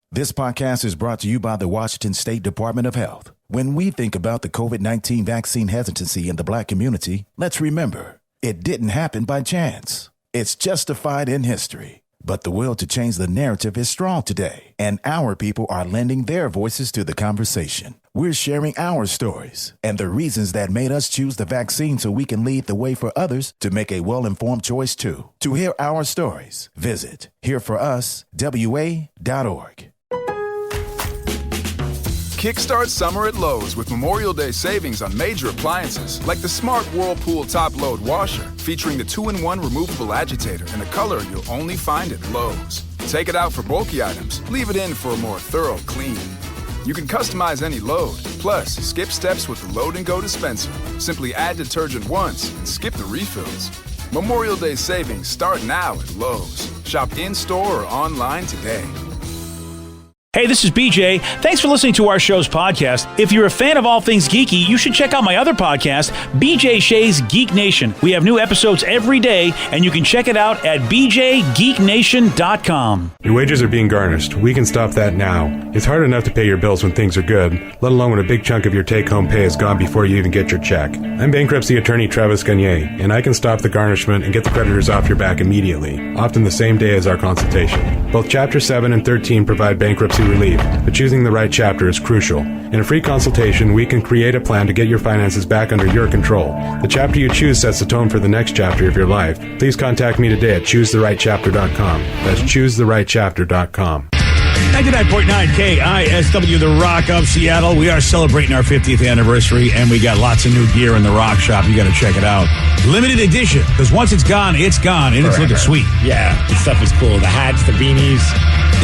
This podcast is brought to you by the Washington State Department of Health. When we think about the COVID-19 vaccine hesitancy in the Black community, let's remember, it didn't happen by chance. It's justified in history. But the will to change the narrative is strong today, and our people are lending their voices to the conversation. We're sharing our stories and the reasons that made us choose the vaccine so we can lead the way for others to make a well-informed choice too. To hear our stories, visit hereforuswa.org. Kickstart summer at Lowe's with Memorial Day savings on major appliances like the Smart Whirlpool Top Load Washer, featuring the 2-in-1 removable agitator in a color you'll only find at Lowe's. Take it out for bulky items, leave it in for a more thorough clean. You can customize any load, plus skip steps with the Load and Go dispenser. Simply add detergent once and skip the refills. Memorial Day savings start now at Lowe's. Shop in-store or online today. Hey, this is BJ. Thanks for listening to our show's podcast. If you're a fan of all things geeky, you should check out my other podcast, BJ Shea's Geek Nation. We have new episodes every day, and you can check it out at bjgeeknation.com. Your wages are being garnished. We can stop that now. It's hard enough to pay your bills when things are good, let alone when a big chunk of your take-home pay is gone before you even get your check. I'm bankruptcy attorney Travis Gagne, and I can stop the garnishment and get the creditors off your back immediately, often the same day as our consultation. Both Chapter 7 and 13 provide bankruptcy relief, but choosing the right chapter is crucial. In a free consultation, we can create a plan to get your finances back under your control. The chapter you choose sets the tone for the next chapter of your life. Please contact me today at choosetherightchapter.com. That's choosetherightchapter.com. 99.9 KISW, The Rock of Seattle. We are celebrating our 50th anniversary, and we got lots of new gear in the Rock Shop. You got to check it out. Limited edition, because once it's gone, and it's looking sweet. Yeah, the stuff is cool. The hats, the beanies.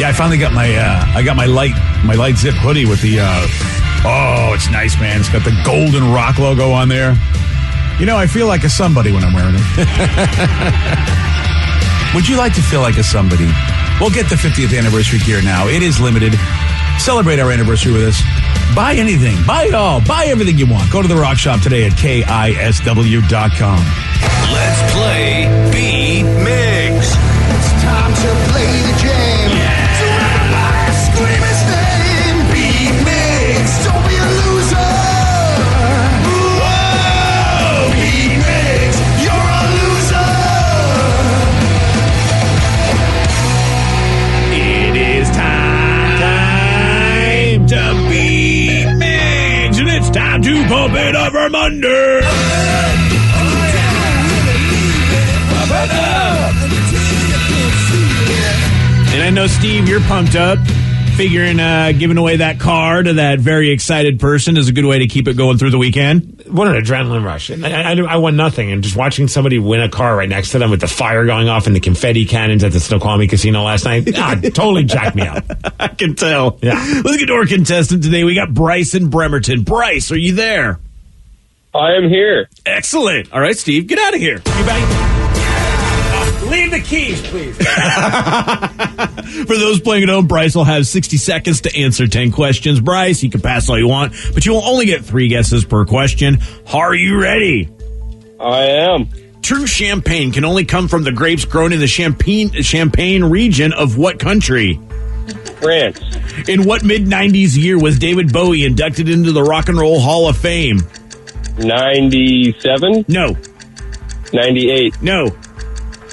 Yeah, I finally got my light zip hoodie with the it's nice, man. It's got the golden Rock logo on there. You know, I feel like a somebody when I'm wearing it. Would you like to feel like a somebody? We'll get the 50th anniversary gear now. It is limited. Celebrate our anniversary with us. Buy anything. Buy it all. Buy everything you want. Go to the Rock Shop today at KISW.com. Let's play B-Migs. It's time to play the game. Yeah. So everybody scream his name. B-Migs, don't be a loser. Whoa, B-Migs, you're a loser. It is time to be Migs, and it's time to pump it up from under. And I know, Steve, you're pumped up. Figuring giving away that car to that very excited person is a good way to keep it going through the weekend. What an adrenaline rush. And I won nothing. And just watching somebody win a car right next to them with the fire going off and the confetti cannons at the Snoqualmie Casino last night, totally jacked me up. I can tell. Yeah. Let's get to our contestant today. We got Bryce in Bremerton. Bryce, are you there? I am here. Excellent. All right, Steve, get out of here. You back? Leave the keys, please. For those playing at home, Bryce will have 60 seconds to answer 10 questions. Bryce, you can pass all you want, but you will only get 3 guesses per question. Are you ready? I am. True champagne can only come from the grapes grown in the Champagne region of what country? France. In what mid-90s year was David Bowie inducted into the Rock and Roll Hall of Fame? 97? No. 98? No.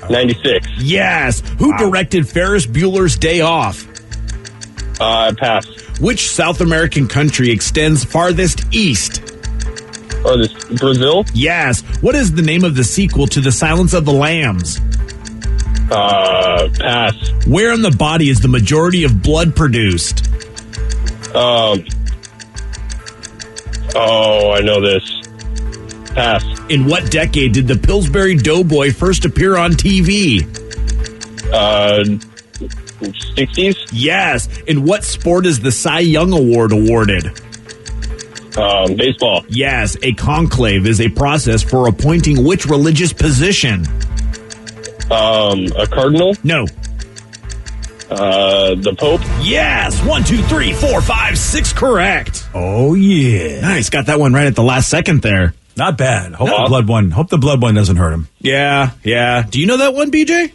96? Yes. Who directed Ferris Bueller's Day Off? Pass. Which South American country extends farthest east? Brazil? Yes. What is the name of the sequel to The Silence of the Lambs? Pass. Where in the body is the majority of blood produced? I know this. Pass. In what decade did the Pillsbury Doughboy first appear on TV? 60s? Yes. In what sport is the Cy Young Award awarded? Baseball. Yes. A conclave is a process for appointing which religious position? A cardinal? No. The Pope? Yes. 1, 2, 3, 4, 5, 6 correct. Oh, yeah. Nice. Got that one right at the last second there. Not bad. Hope the blood one doesn't hurt him. Yeah. Do you know that one, BJ?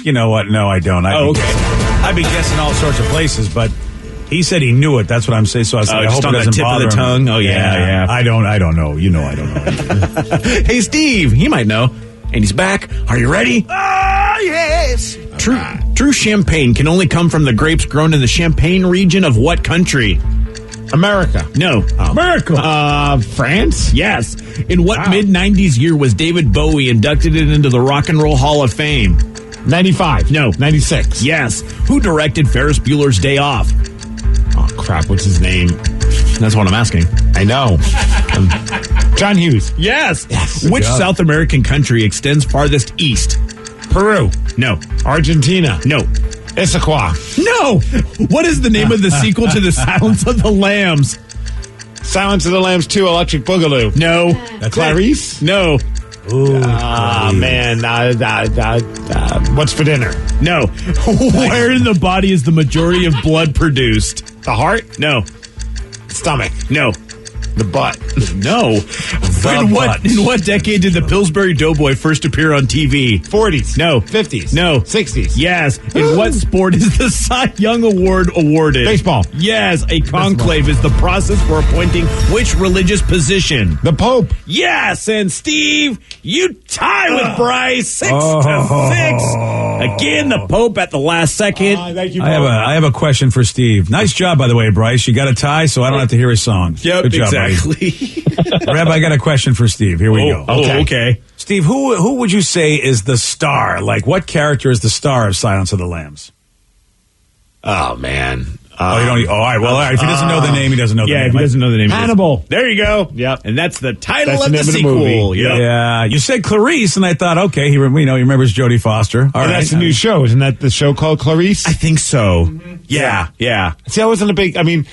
You know what? No, I don't. Okay. I'd be guessing all sorts of places, but he said he knew it. That's what I'm saying. So I was like, I hope it doesn't bother him. Tip of the tongue. Oh, yeah. I don't know. You know I don't know. Hey, Steve, he might know. And he's back. Are you ready? Ah, yes. True champagne can only come from the grapes grown in the Champagne region of what country? America. No. America. France? Yes. In what mid-90s year was David Bowie inducted into the Rock and Roll Hall of Fame? 95. No. 96. Yes. Who directed Ferris Bueller's Day Off? Oh, crap. What's his name? That's what I'm asking. I know. John Hughes. Yes. Good Which job. South American country extends farthest east? Peru. No. Argentina. No. Issaquah. No. What is the name of the sequel to The Silence of the Lambs? Silence of the Lambs 2, Electric Boogaloo. No. That's Clarice? No. Man. What's for dinner? No. Where in the body is the majority of blood produced? The heart? No. Stomach. No. The butt. No. In what decade did the Pillsbury Doughboy first appear on TV? 40s. No. 50s. No. 60s. Yes. In what sport is the Cy Young Award awarded? Baseball. Yes. A conclave is the process for appointing which religious position? The Pope. Yes. And Steve, you tie with Bryce 6 to 6. Again, the Pope at the last second. Thank you, I have a question for Steve. Nice job, by the way, Bryce. You got a tie, so I don't have to hear his song. Yep, Good job, buddy. exactly. Reb, I got a question for Steve. Here we go. Okay. Steve, who would you say is the star? Like, what character is the star of Silence of the Lambs? Oh, man. You don't. All right. If he doesn't know the name, he doesn't know the name. If he doesn't know the name. Hannibal. There you go. Yep. And that's the title That's of the the name of the sequel. movie. Yep. Yeah, you said Clarice, and I thought, okay, he remembers Jodie Foster. All right, That's the new show. Isn't that the show called Clarice? I think so. Yeah. See, I wasn't a big... I mean,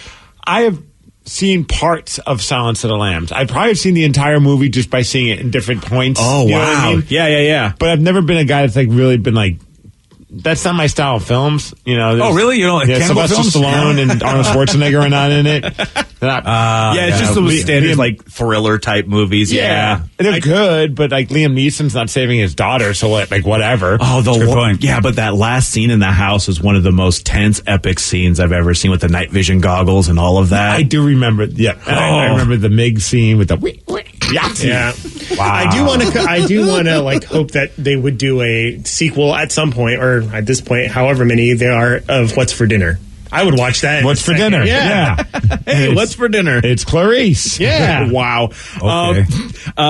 I have seen parts of Silence of the Lambs. I probably have seen the entire movie just by seeing it in different points. Oh, You know wow. what I mean? Yeah. But I've never been a guy that's like really been like, that's not my style of films. You know. Oh, really? You don't like cannibal Sylvester films? Stallone and Arnold Schwarzenegger are not in it. It's just those standard like thriller type movies. Yeah. They're good, but like Liam Neeson's not saving his daughter, so like whatever. Oh, Good point. Yeah, but that last scene in the house is one of the most tense, epic scenes I've ever seen with the night vision goggles and all of that. I do remember. Yeah, and I remember the Mig scene with the Yeah. Wow. I do want to like hope that they would do a sequel at some point, or at this point, however many there are, of What's for Dinner. I would watch that. What's for dinner? Yeah. Hey, what's for dinner? It's Clarice. Yeah. Wow. Okay.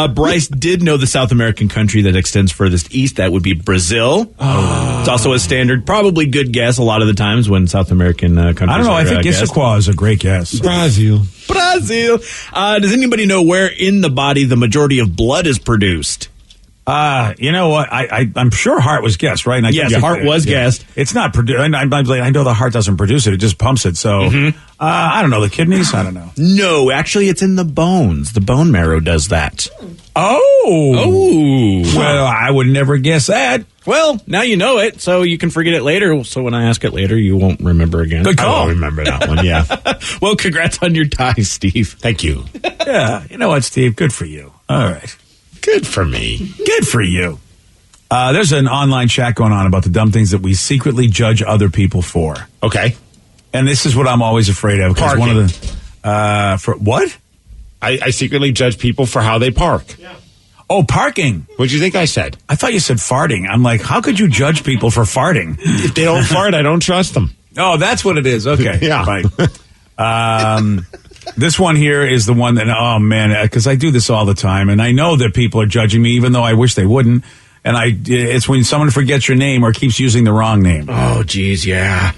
Bryce did know the South American country that extends furthest east. That would be Brazil. It's also a standard, probably good guess a lot of the times when South American countries I don't know. I think guessed. Issaquah is a great guess. Brazil. Brazil. Does anybody know where in the body the majority of blood is produced? You know what? I'm sure heart was guessed, right? And I Yes, think heart was guessed. It's not produced. I know the heart doesn't produce it; it just pumps it. So I don't know. The kidneys? I don't know. No, actually, it's in the bones. The bone marrow does that. Oh, well, I would never guess that. Well, now you know it, so you can forget it later. So when I ask it later, you won't remember again. Good call. I'll remember that one. Yeah. Well, congrats on your tie, Steve. Thank you. Yeah, you know what, Steve? Good for you. All right, Good for me. good for you. There's an online chat going on about the dumb things that we secretly judge other people for, Okay. and this is what I'm always afraid of. 'Cause one of the for what? I secretly judge people for how they park. Oh, parking. What'd you think I said? I thought you said farting. I'm like, how could you judge people for farting? If they don't fart, I don't trust them. Oh, that's what it is. Okay. Yeah. Right. This one here is the one that, oh man, because I do this all the time, and I know that people are judging me, even though I wish they wouldn't. And it's when someone forgets your name or keeps using the wrong name. Oh, geez, yeah.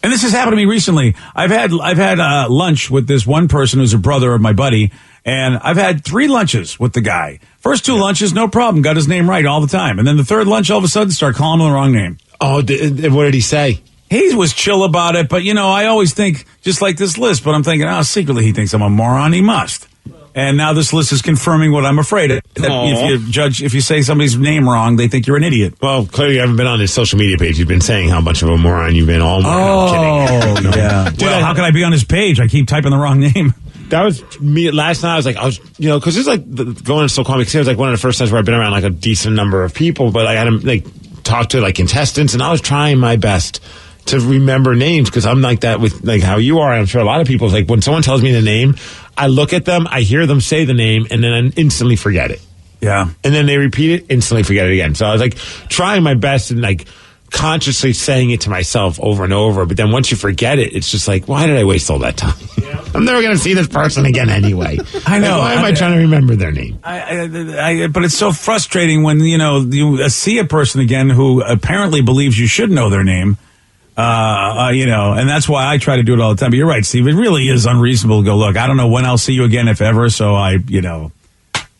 And this has happened to me recently. I've had lunch with this one person who's a brother of my buddy, and I've had 3 lunches with the guy. First 2 lunches, no problem, got his name right all the time. And then the third lunch, all of a sudden, start calling him the wrong name. Oh, what did he say? He was chill about it, but I always think, just like this list, but I'm thinking, secretly he thinks I'm a moron. He must. And now this list is confirming what I'm afraid of. That if you say somebody's name wrong, they think you're an idiot. Well, clearly you haven't been on his social media page. You've been saying how much of a moron you've been all morning. I'm kidding. Yeah. Well, how can I be on his page? I keep typing the wrong name. That was me last night. I was because it's like going to Still Comic City was like one of the first times where I've been around like a decent number of people, but I had to like talk to like contestants, and I was trying my best to remember names because I'm like that with like how you are. I'm sure a lot of people, like when someone tells me the name, I look at them, I hear them say the name, and then I instantly forget it. Yeah. And then they repeat it, instantly forget it again. So I was like trying my best and like consciously saying it to myself over and over. But then once you forget it, it's just like, why did I waste all that time? I'm never going to see this person again anyway. I know. Like, why am I trying to remember their name? But it's so frustrating when, you see a person again who apparently believes you should know their name. And that's why I try to do it all the time. But you're right, Steve. It really is unreasonable to go, look, I don't know when I'll see you again, if ever. So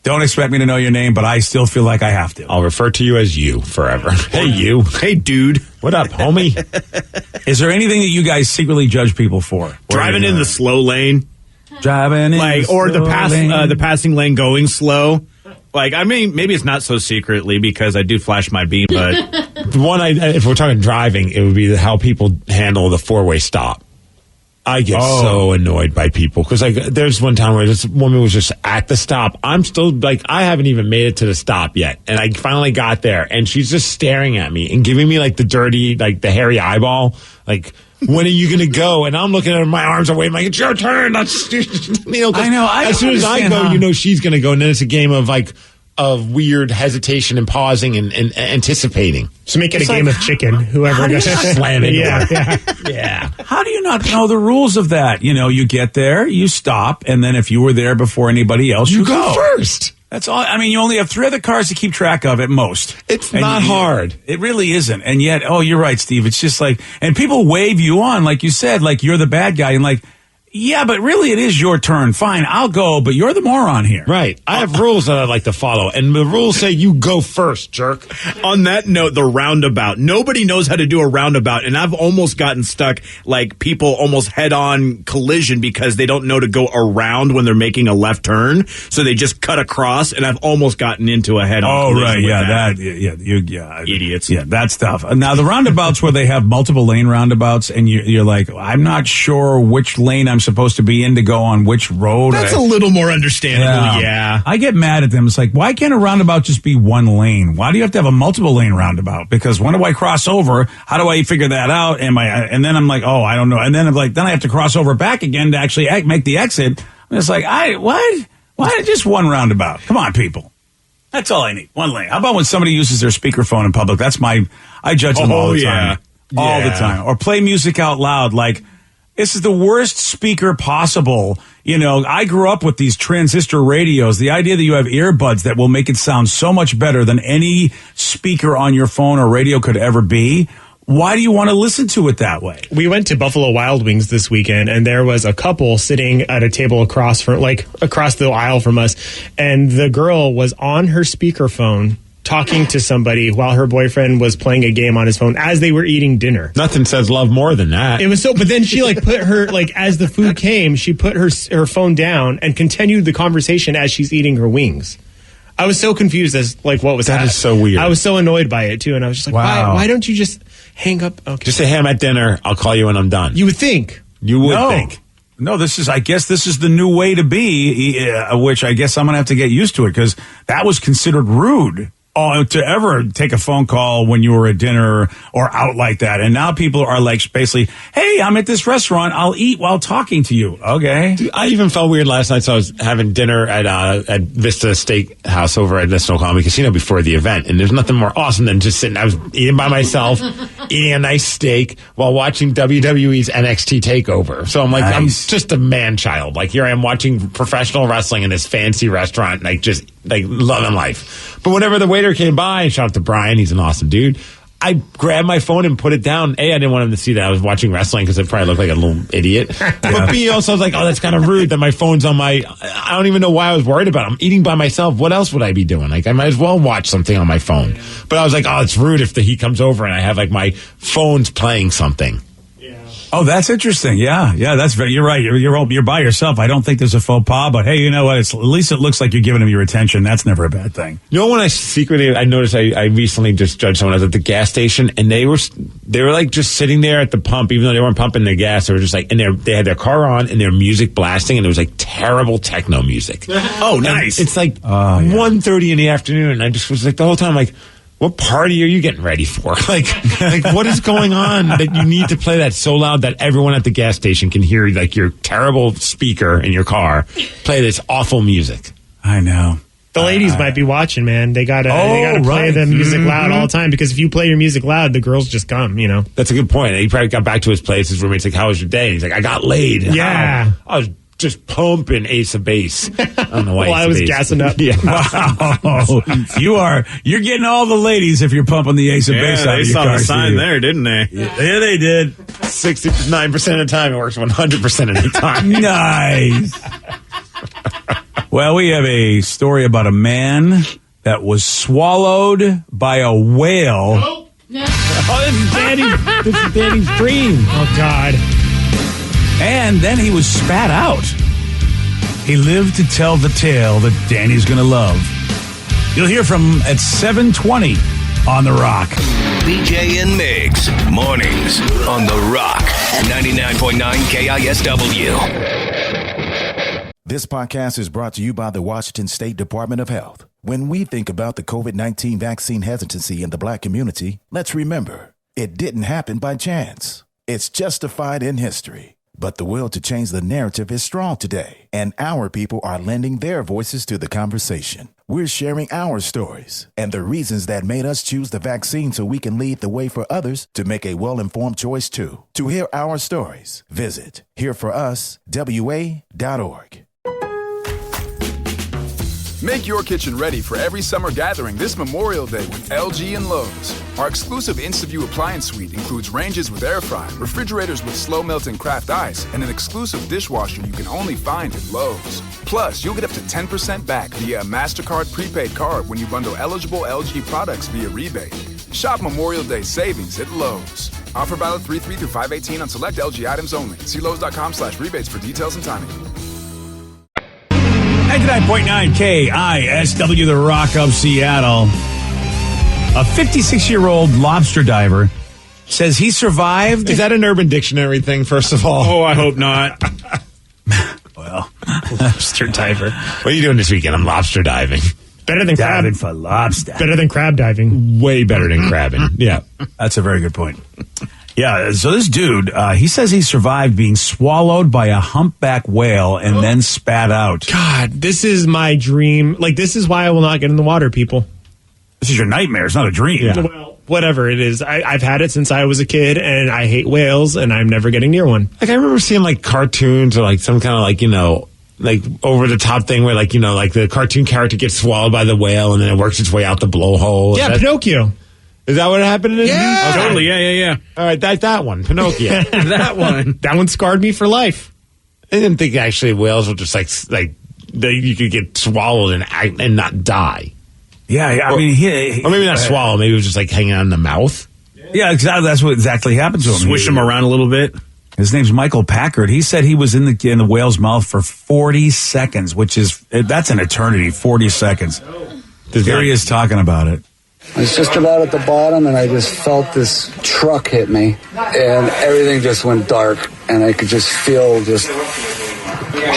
don't expect me to know your name, but I still feel like I have to. I'll refer to you as you forever. Hey, you. Hey, dude. What up, homie? Is there anything that you guys secretly judge people for? Driving in the slow lane. Driving in like, the or slow lane. the passing lane going slow. Like, I mean, maybe it's not so secretly because I do flash my beam, but if we're talking driving, it would be how people handle the four-way stop. I get so annoyed by people because like there's one time where this woman was just at the stop. I'm still like I haven't even made it to the stop yet, and I finally got there, and she's just staring at me and giving me like the dirty, like the hairy eyeball, like. When are you going to go? And I'm looking at her, my arms are waving like, it's your turn. That's, I know. As soon as I go, she's going to go. And then it's a game of weird hesitation and pausing and anticipating. So make it a game of chicken. Whoever goes slamming. Yeah. How do you not know the rules of that? You get there, you stop, and then if you were there before anybody else, you go first. That's all. I mean, you only have 3 other cars to keep track of at most. It's not hard. It really isn't. And yet, you're right, Steve. It's just like, and people wave you on, like you said, like you're the bad guy. And like, yeah, but really it is your turn. Fine, I'll go, but you're the moron here. Right. I have rules that I like to follow, and the rules say you go first, jerk. On that note, the roundabout. Nobody knows how to do a roundabout, and I've almost gotten stuck, like people almost head-on collision because they don't know to go around when they're making a left turn, so they just cut across, and I've almost gotten into a head-on collision with that. Idiots. Yeah, that's tough. Now, the roundabouts where they have multiple lane roundabouts, and you're like, I'm not sure which lane I'm supposed to be in to go on which road. That's a little more understandable, yeah. I get mad at them. It's like, why can't a roundabout just be one lane? Why do you have to have a multiple lane roundabout? Because when do I cross over? How do I figure that out? And then I'm like, I don't know. And then I'm like, then I have to cross over back again to actually make the exit. And it's like, what? Why just one roundabout? Come on, people. That's all I need. One lane. How about when somebody uses their speakerphone in public? I judge them all the time. All the time. Or play music out loud like, this is the worst speaker possible. I grew up with these transistor radios. The idea that you have earbuds that will make it sound so much better than any speaker on your phone or radio could ever be. Why do you want to listen to it that way? We went to Buffalo Wild Wings this weekend, and there was a couple sitting at a table across the aisle from us, and the girl was on her speakerphone talking to somebody while her boyfriend was playing a game on his phone as they were eating dinner. Nothing says love more than that. It was but then she put her, as the food came, she put her phone down and continued the conversation as she's eating her wings. I was so confused as what was that? That is so weird. I was so annoyed by it too, and I was just like, why don't you just hang up? Okay. Just say, hey, I'm at dinner. I'll call you when I'm done. You would think. You would think. No, I guess this is the new way to be, which I guess I'm going to have to get used to it because that was considered rude. To ever take a phone call when you were at dinner or out like that. And now people are basically, hey, I'm at this restaurant. I'll eat while talking to you. Okay. Dude, I even felt weird last night. So I was having dinner at Vista Steakhouse over at the Snoqualmie Casino before the event. And there's nothing more awesome than just sitting. I was eating by myself, eating a nice steak while watching WWE's NXT TakeOver. So I'm like, I'm just a man child. Here I am watching professional wrestling in this fancy restaurant, just loving life. But whenever the waiter came by, and shout out to Brian, he's an awesome dude, I grabbed my phone and put it down. A, I didn't want him to see that I was watching wrestling because it probably looked like a little idiot. But B, also I was like, that's kind of rude that my phone's on I don't even know why I was worried about it. I'm eating by myself. What else would I be doing? I might as well watch something on my phone. But I was like, it's rude if he comes over and I have my phone's playing something. Oh, that's interesting. Yeah, you're right. You're by yourself. I don't think there's a faux pas, but hey, you know what? At least it looks like you're giving them your attention. That's never a bad thing. You know, when I noticed I recently just judged someone. I was at the gas station and they were just sitting there at the pump, even though they weren't pumping their gas. They were just and they had their car on and their music blasting, and it was terrible techno music. Oh, nice. And it's 1:30 in the afternoon, and I just was the whole time What party are you getting ready for? Like what is going on that you need to play that so loud that everyone at the gas station can hear like your terrible speaker in your car play this awful music? I know. The ladies might be watching, man. They gotta play the music loud all the time, because if you play your music loud, the girls just come, you know. That's a good point. He probably got back to his place. His roommate's like, "How was your day?" And he's like, "I got laid." Yeah. I was just pumping Ace of Base. I don't know why. Well, I was gassing up. Yeah. Wow. You're getting all the ladies if you're pumping the Ace of Base out of your car. They saw the sign there, didn't they? Yeah, they did. 69% of the time, it works 100% of the time. Nice. Well, we have a story about a man that was swallowed by a whale. This is Danny's dream. Oh, God. And then he was spat out. He lived to tell the tale that Danny's going to love. You'll hear from him at 7:20 on The Rock. BJ and Migs, mornings on The Rock, 99.9 KISW. This podcast is brought to you by the Washington State Department of Health. When we think about the COVID-19 vaccine hesitancy in the Black community, let's remember, it didn't happen by chance. It's justified in history. But the will to change the narrative is strong today, and our people are lending their voices to the conversation. We're sharing our stories and the reasons that made us choose the vaccine so we can lead the way for others to make a well-informed choice too. To hear our stories, visit hereforuswa.org. Make your kitchen ready for every summer gathering this Memorial Day with LG and Lowe's. Our exclusive InstaView appliance suite includes ranges with air fry, refrigerators with slow melting craft ice, and an exclusive dishwasher you can only find at Lowe's. Plus, you'll get up to 10% back via a MasterCard prepaid card when you bundle eligible LG products via rebate. Shop Memorial Day savings at Lowe's. Offer valid 3/3 through 5/18 on select LG items only. See Lowe's.com/rebates for details and timing. 99.9 KISW, The Rock of Seattle. A 56-year-old lobster diver says he survived. Is that an Urban Dictionary thing, first of all? Oh, I hope not. Well, Lobster diver. What are you doing this weekend? I'm lobster diving. Better than diving crab. for lobster. Better than crab diving. Way better than crabbing. Yeah. That's a very good point. Yeah, so this dude, he says he survived being swallowed by a humpback whale and then spat out. God, this is my dream. Like, this is why I will not get in the water, people. This is your nightmare. It's not a dream. Yeah. Well, whatever it is. I've had it since I was a kid, and I hate whales, and I'm never getting near one. Like, I remember seeing, like, cartoons or, like, some kind of, like, you know, like, over-the-top thing where, like, you know, like, the cartoon character gets swallowed by the whale and then it works its way out the blowhole. Yeah, Pinocchio. Is that what happened? Yeah, okay. totally. Yeah. All right, that one, Pinocchio. That one. That one scarred me for life. I didn't think actually whales were just like you could get swallowed and not die. Yeah. I mean, or maybe not swallow. Maybe it was just like hanging out in the mouth. Yeah, exactly. That's what exactly happened to him. Swish him around a little bit. His name's Michael Packard. He said he was in the whale's mouth for 40 seconds, that's an eternity. 40 seconds. Here he is talking about it. I was just about at the bottom, and I just felt this truck hit me, and everything just went dark, and I could just feel just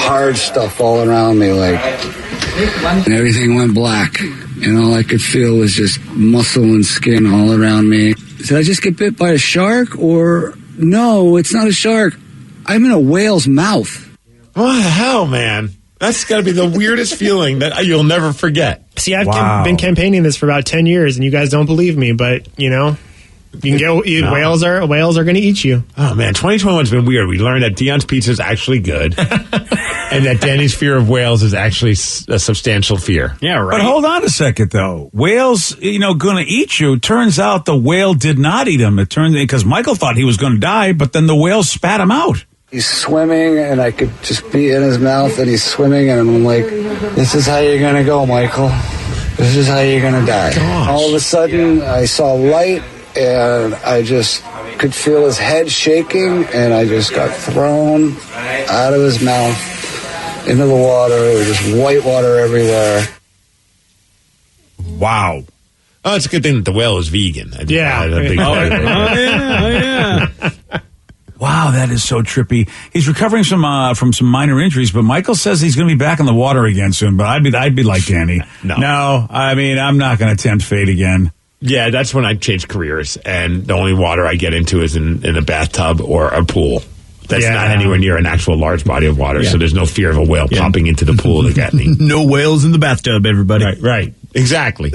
hard stuff all around me, and everything went black, and all I could feel was just muscle and skin all around me. Did I just get bit by a shark, or no, it's not a shark. I'm in a whale's mouth. What the hell, man? That's got to be the weirdest feeling that you'll never forget. See, I've been campaigning this for about 10 years, and you guys don't believe me, but, you know, you can get whales are going to eat you. Oh, man, 2021's been weird. We learned that Dion's pizza is actually good, and that Danny's fear of whales is actually a substantial fear. Yeah, right. But hold on a second, though. Whales, going to eat you. Turns out the whale did not eat him. It turned because Michael thought he was going to die, but then the whale spat him out. He's swimming, and I could just be in his mouth, and he's swimming, and I'm like, this is how you're going to go, Michael. This is how you're going to die. Gosh. All of a sudden, I saw light, and I just could feel his head shaking, and I just got thrown out of his mouth into the water. There was just white water everywhere. Wow. Oh, it's a good thing that the whale is vegan. Yeah. Yeah. Wow, that is so trippy. He's recovering from some minor injuries, but Michael says he's going to be back in the water again soon. But I'd be like Danny. No. I mean, I'm not going to tempt fate again. Yeah, that's when I change careers, and the only water I get into is in a bathtub or a pool. That's not anywhere near an actual large body of water, so there's no fear of a whale popping into the pool to get me. No whales in the bathtub, everybody. Right. Exactly.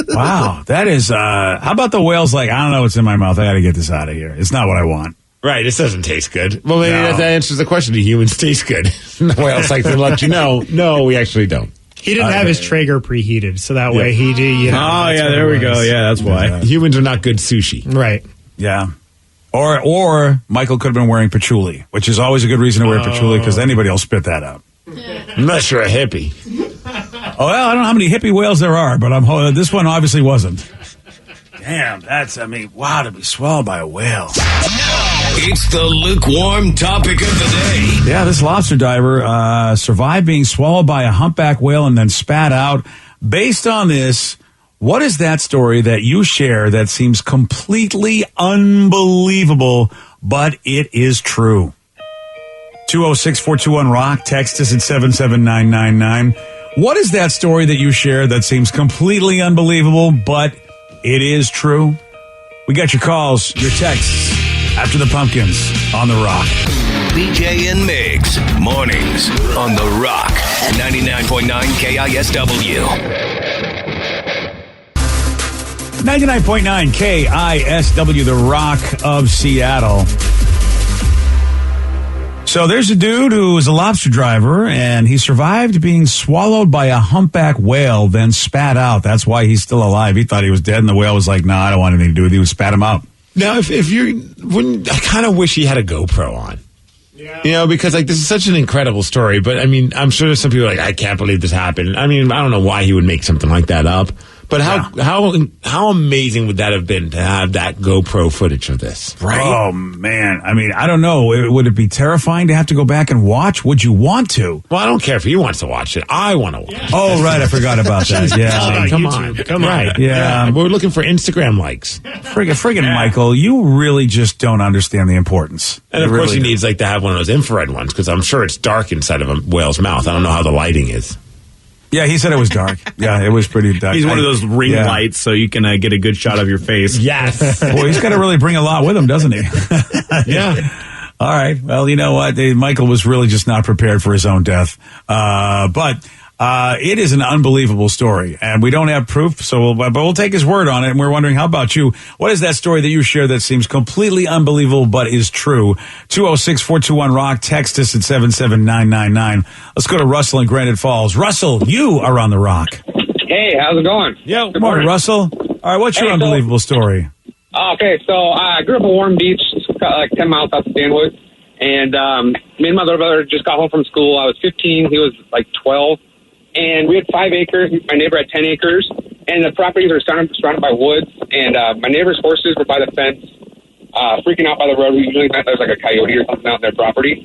Wow, that is. How about the whales? Like, I don't know what's in my mouth. I got to get this out of here. It's not what I want. Right, this doesn't taste good. Well, maybe that answers the question. Do humans taste good? The whales like to let you know. No, we actually don't. He didn't have his Traeger preheated, so that way he did. You know, oh, yeah, there we go. Yeah, that's why. Humans are not good sushi. Right. Yeah. Or Michael could have been wearing patchouli, which is always a good reason to wear patchouli because anybody will spit that out. Unless you're a hippie. Oh, well, I don't know how many hippie whales there are, but this one obviously wasn't. Damn, wow, to be swallowed by a whale. It's the lukewarm topic of the day. Yeah, this lobster diver survived being swallowed by a humpback whale and then spat out. Based on this, what is that story that you share that seems completely unbelievable, but it is true? 206-421-ROCK. Text us at 77999. What is that story that you share that seems completely unbelievable, but it is true? We got your calls, your texts, after the Pumpkins on The Rock. BJ and Migs, mornings on The Rock, 99.9 KISW. 99.9 KISW, The Rock of Seattle. So there's a dude who was a lobster driver, and he survived being swallowed by a humpback whale, then spat out. That's why he's still alive. He thought he was dead, and the whale was like, "No, I don't want anything to do with you." He spat him out. Now, I kind of wish he had a GoPro on. Yeah. You know, because this is such an incredible story. But I mean, I'm sure there's some people I can't believe this happened. I mean, I don't know why he would make something like that up. But how amazing would that have been to have that GoPro footage of this? Right? Oh, man. I mean, I don't know. Would it be terrifying to have to go back and watch? Would you want to? Well, I don't care if he wants to watch it. I want to watch it. Oh, right. I forgot about that. Yeah. Come on. Right. Yeah. We're looking for Instagram likes. Friggin' Michael, you really just don't understand the importance. And of course he needs to have one of those infrared ones because I'm sure it's dark inside of a whale's mouth. I don't know how the lighting is. Yeah, he said it was dark. Yeah, it was pretty dark. He's one of those ring lights, so you can get a good shot of your face. Yes. Well, he's got to really bring a lot with him, doesn't he? Yeah. All right. Well, you know what? Michael was really just not prepared for his own death. But it is an unbelievable story, and we don't have proof, but we'll take his word on it, and we're wondering, how about you? What is that story that you share that seems completely unbelievable but is true? 206-421-ROCK. Text us at 77999. Let's go to Russell in Granite Falls. Russell, you are on The Rock. Hey, how's it going? Yeah, good morning, Russell. All right, what's your unbelievable story? Okay, so I grew up in Warm Beach, like 10 miles south of Stanwood, and me and my little brother just got home from school. I was 15, he was like 12. And we had 5 acres. My neighbor had 10 acres. And the properties are surrounded by woods. And my neighbor's horses were by the fence, freaking out by the road. We usually thought there was like a coyote or something out in their property.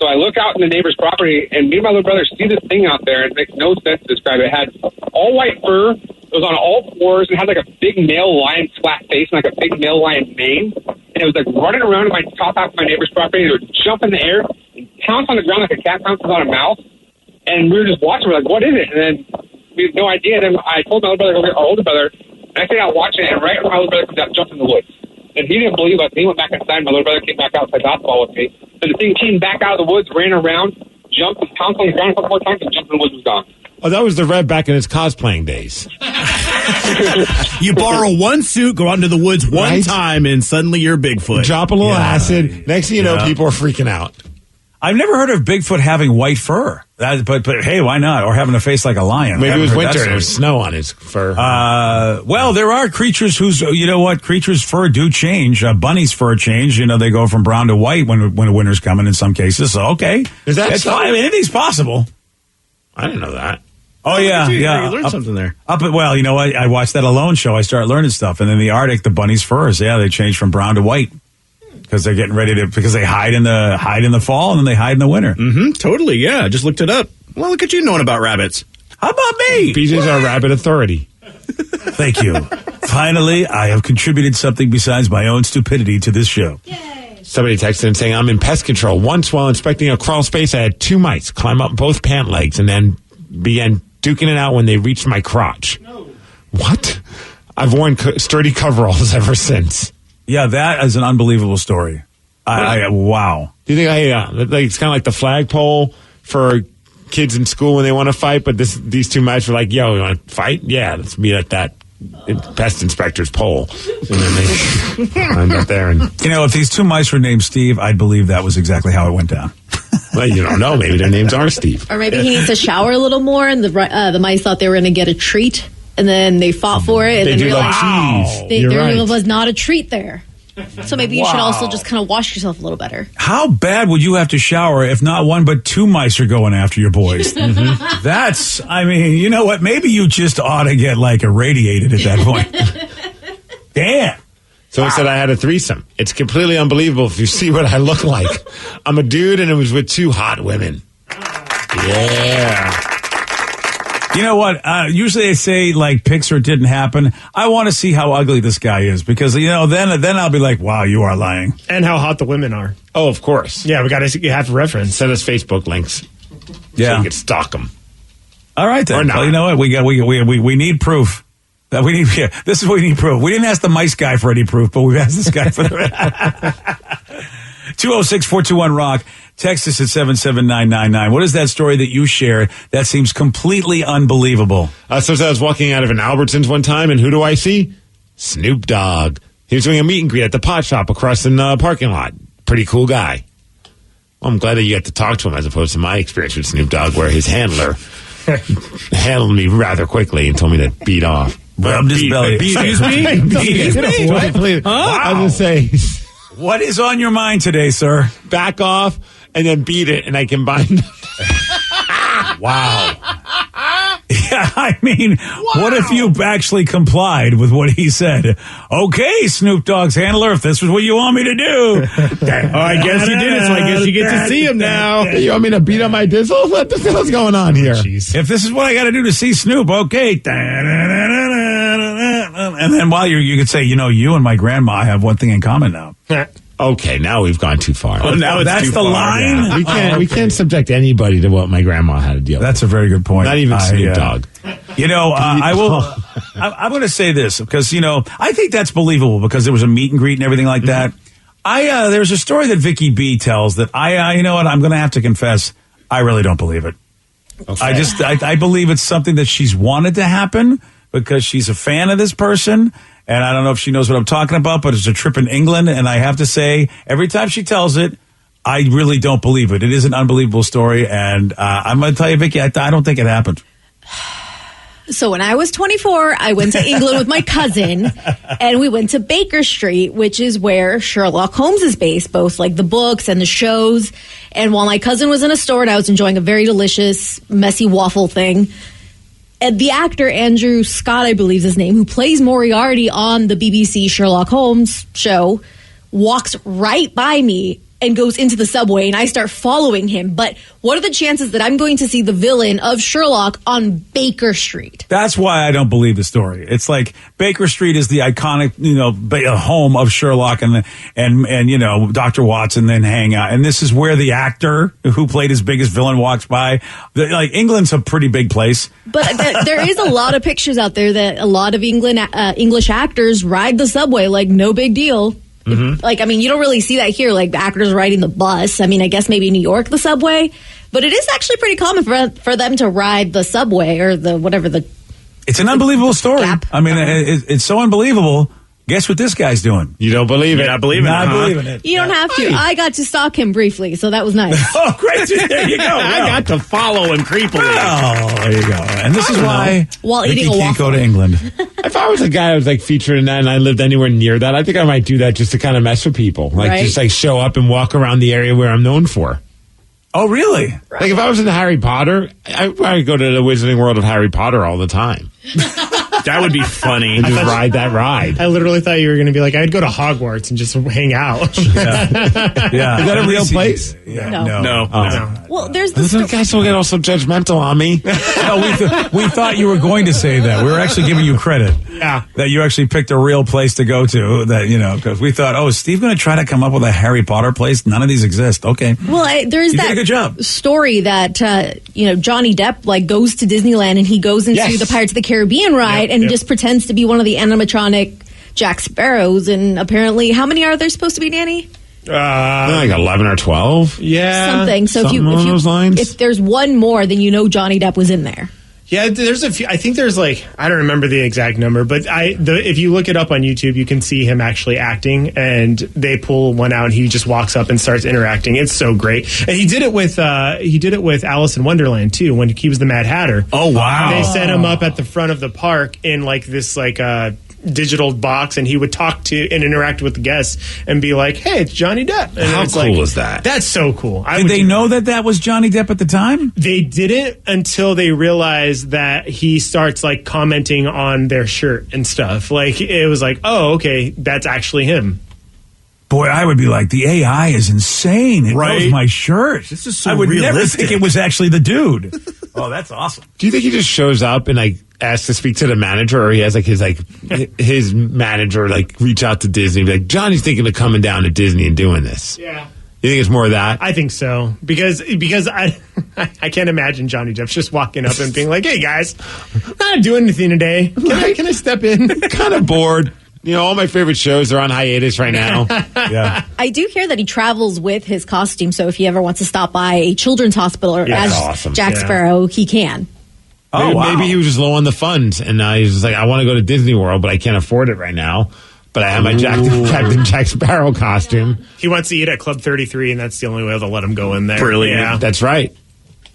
So I look out in the neighbor's property, and me and my little brother see this thing out there. It makes no sense to describe it. It had all white fur. It was on all fours. It had like a big male lion flat face and like a big male lion mane. And it was like running around in my top half of my neighbor's property. It would jump in the air and pounce on the ground like a cat pounces on a mouse. And we were just watching. We're like, what is it? And then we had no idea. And then I told my little brother, go get our older brother. And I stayed out watching it. And right when my little brother comes out, jumped in the woods. And he didn't believe us. He went back inside. My little brother came back out, played basketball with me. And the thing came back out of the woods, ran around, jumped and pounced on the ground a couple more times, and jumped in the woods, was gone. Oh, that was the Red back in his cosplaying days. You borrow one suit, go out into the woods one time, and suddenly you're Bigfoot. Drop a little acid. Next thing you know, people are freaking out. I've never heard of Bigfoot having white fur. But hey, why not? Or having a face like a lion. Maybe it was winter and there was snow on his fur. Well, there are creatures creatures' fur do change. Bunny's fur change. They go from brown to white when winter's coming in some cases. So, okay. Is that so? I mean, anything's possible. I didn't know that. Oh, yeah. You learned something there. Well, you know what? I watched that Alone show. I started learning stuff. And in the Arctic, the bunny's furs, they change from brown to white. Because they're getting ready because they hide in the fall and then they hide in the winter. Mm-hmm, totally, yeah. Just looked it up. Well, look at you knowing about rabbits. How about me? BJ's our rabbit authority. Thank you. Finally, I have contributed something besides my own stupidity to this show. Yay. Somebody texted in saying, I'm in pest control. Once while inspecting a crawl space, I had 2 mice climb up both pant legs and then began duking it out when they reached my crotch. No. What? I've worn sturdy coveralls ever since. Yeah, that is an unbelievable story. Wow. Do you think like it's kind of like the flagpole for kids in school when they want to fight, but these two mice were like, yo, we want to fight? Yeah, let's meet at that pest inspector's pole. And then they climbed up there. And if these two mice were named Steve, I'd believe that was exactly how it went down. Well, you don't know. Maybe their names are Steve. Or maybe he needs to shower a little more, and the mice thought they were going to get a treat, and then they fought for it, and then realized there was not a treat there. So maybe you should also just kind of wash yourself a little better. How bad would you have to shower if not one but two mice are going after your boys? That's, you know what? Maybe you just ought to get irradiated at that point. Damn. So I said I had a threesome. It's completely unbelievable if you see what I look like. I'm a dude and it was with two hot women. Yeah. You know what? Usually they say pics or it didn't happen. I want to see how ugly this guy is because then I'll be like, wow, you are lying. And how hot the women are. Oh, of course. Yeah, we got to have a reference. Send us Facebook links. Yeah, so we can stalk them. All right then. Or not. Well, you know what? We need proof. This is what we need proof. We didn't ask the mice guy for any proof, but we've asked this guy for the 206-421-ROCK. Text us at 77999. What is that story that you shared that seems completely unbelievable? So I was walking out of an Albertsons one time, and who do I see? Snoop Dogg. He was doing a meet and greet at the pot shop across the parking lot. Pretty cool guy. Well, I'm glad that you got to talk to him as opposed to my experience with Snoop Dogg, where his handler handled me rather quickly and told me to beat off. Rub his belly. Excuse me? Please. Wow. I was going to say... What is on your mind today, sir? Back off and then beat it, and I combined. Wow. Yeah, what if you actually complied with what he said? Okay, Snoop Dogg's handler, if this was what you want me to do. I guess you did it, so I guess you get to see him now. You want me to beat up my dizzle? What the hell's going on here? If this is what I got to do to see Snoop, okay. And then while you could say, you and my grandma have one thing in common now. Okay, now we've gone too far. Oh, now that's the line. Yeah. We can't subject anybody to what my grandma had to deal with. That's a very good point. Not even Snoop Dogg. I will. I'm going to say this because I think that's believable because there was a meet and greet and everything like that. There's a story that Vicky B tells that you know what? I'm going to have to confess. I really don't believe it. Okay. I believe it's something that she's wanted to happen because she's a fan of this person. And I don't know if she knows what I'm talking about, but it's a trip in England. And I have to say, every time she tells it, I really don't believe it. It is an unbelievable story. And I'm going to tell you, Vicky, I don't think it happened. So when I was 24, I went to England with my cousin, and we went to Baker Street, which is where Sherlock Holmes is based, both the books and the shows. And while my cousin was in a store and I was enjoying a very delicious, messy waffle thing, and the actor Andrew Scott, I believe is his name, who plays Moriarty on the BBC Sherlock Holmes show, walks right by me and goes into the subway, and I start following him. But what are the chances that I'm going to see the villain of Sherlock on Baker Street? That's why I don't believe the story. It's like Baker Street is the iconic, home of Sherlock and Dr. Watson then hang out. And this is where the actor who played his biggest villain walks by. England's a pretty big place. But there is a lot of pictures out there that a lot of English actors ride the subway like no big deal. Mm-hmm. You don't really see that here, actors riding the bus. I guess maybe New York, the subway. But it is actually pretty common for them to ride the subway or It's an unbelievable story. Gap. It's so unbelievable. Guess what this guy's doing? You don't believe it. Not believing it. You don't have to. I got to stalk him briefly, so that was nice. Oh, great. There you go. I got to follow him creepily. Oh, there you go. And this is why while Vicky eating a can't waffle. go to England. If I was a guy who was featured in that and I lived anywhere near that, I think I might do that just to kind of mess with people. Just show up and walk around the area where I'm known for. Oh, really? If I was in Harry Potter, I'd probably go to the Wizarding World of Harry Potter all the time. That would be funny. And just ride that ride. I literally thought you were going to be I'd go to Hogwarts and just hang out. Yeah. Is that a real place? Yeah. No. Well, there's this guy still get all so judgmental on me. No, we thought you were going to say that. We were actually giving you credit. Yeah. That you actually picked a real place to go to. Because we thought, is Steve going to try to come up with a Harry Potter place? None of these exist. Okay. Well, there's you that did a good job. Story that Johnny Depp goes to Disneyland and he goes into the Pirates of the Caribbean ride. Yep. And Yep. just pretends to be one of the animatronic Jack Sparrows. And apparently, how many are there supposed to be, Danny? Like 11 or 12. Yeah. Something. So something along those lines. if there's one more, then you know Johnny Depp was in there. Yeah, there's a few. I think there's like, I don't remember the exact number, but if you look it up on YouTube, you can see him actually acting, and they pull one out, and he just walks up and starts interacting. It's so great, and he did it with Alice in Wonderland too when he was the Mad Hatter. Oh wow! They set him up at the front of the park in like this digital box, and he would talk to and interact with the guests and be like, "Hey, it's Johnny Depp." And How it's cool is that? That's so cool. Did they know that was Johnny Depp at the time? They didn't until they realized that he starts like commenting on their shirt and stuff. Like it was like, oh, okay, that's actually him. Boy, I would be like, the AI is insane. It knows my shirt. This is so I would never realistic. think it was actually the dude. Oh, that's awesome. Do you think he just shows up and like asks to speak to the manager, or he has his manager like reach out to Disney and be like, Johnny's thinking of coming down to Disney and doing this? Yeah. You think it's more of that? I think so because I can't imagine Johnny Depp just walking up and being like, "Hey guys, I'm not doing anything today. Can I step in?" Kind of bored. You know, all my favorite shows are on hiatus right now. Yeah. I do hear that he travels with his costume, so if he ever wants to stop by a children's hospital or Yeah, as that's awesome. Jack Yeah. Sparrow, he can. Maybe, wow. maybe he was just low on the funds, and he's just like, I want to go to Disney World, but I can't afford it right now. But I have my Captain Jack Sparrow costume. He wants to eat at Club 33, and that's the only way they'll let him go in there. Brilliant. Yeah. That's right.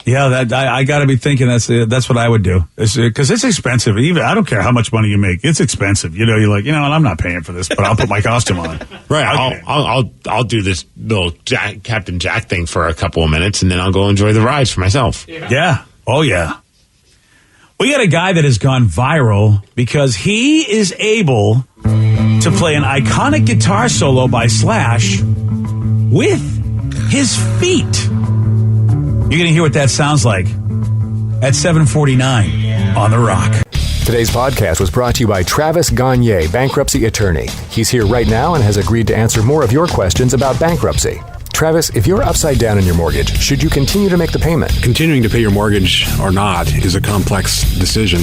Yeah, I got to be thinking that's what I would do. Because it's expensive. Even I don't care how much money you make. It's expensive. You know, you're like, and I'm not paying for this, but I'll put my costume on. Right. I'll do this little Captain Jack thing for a couple of minutes, and then I'll go enjoy the rides for myself. Yeah. Oh, yeah. We got a guy that has gone viral because he is able to play an iconic guitar solo by Slash with his feet. You're going to hear what that sounds like at 7:49 on The Rock. Today's podcast was brought to you by Travis Gagne, bankruptcy attorney. He's here right now and has agreed to answer more of your questions about bankruptcy. Travis, if you're upside down in your mortgage, should you continue to make the payment? Continuing to pay your mortgage or not is a complex decision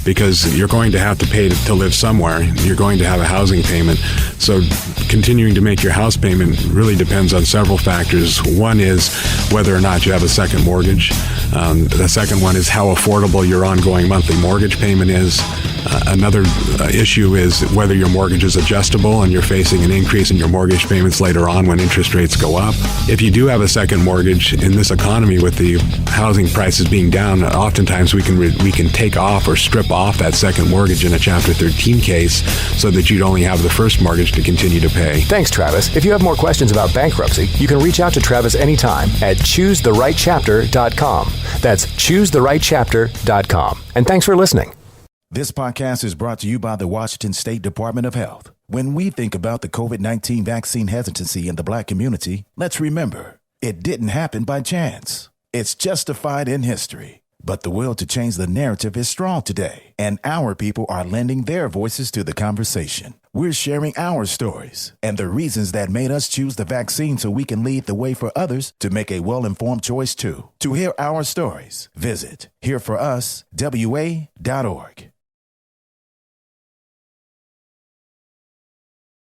because you're going to have to pay to live somewhere. You're going to have a housing payment. So continuing to make your house payment really depends on several factors. One is whether or not you have a second mortgage. The second one is how affordable your ongoing monthly mortgage payment is. Another issue is whether your mortgage is adjustable and you're facing an increase in your mortgage payments later on when interest rates go up. If you do have a second mortgage in this economy with the housing prices being down, oftentimes we can take off or strip off that second mortgage in a Chapter 13 case so that you'd only have the first mortgage to continue to pay. Thanks, Travis. If you have more questions about bankruptcy, you can reach out to Travis anytime at ChooseTheRightChapter.com. That's ChooseTheRightChapter.com. And thanks for listening. This podcast is brought to you by the Washington State Department of Health. When we think about the COVID-19 vaccine hesitancy in the Black community, let's remember, it didn't happen by chance. It's justified in history. But the will to change the narrative is strong today, and our people are lending their voices to the conversation. We're sharing our stories and the reasons that made us choose the vaccine so we can lead the way for others to make a well-informed choice too. To hear our stories, visit hereforuswa.org.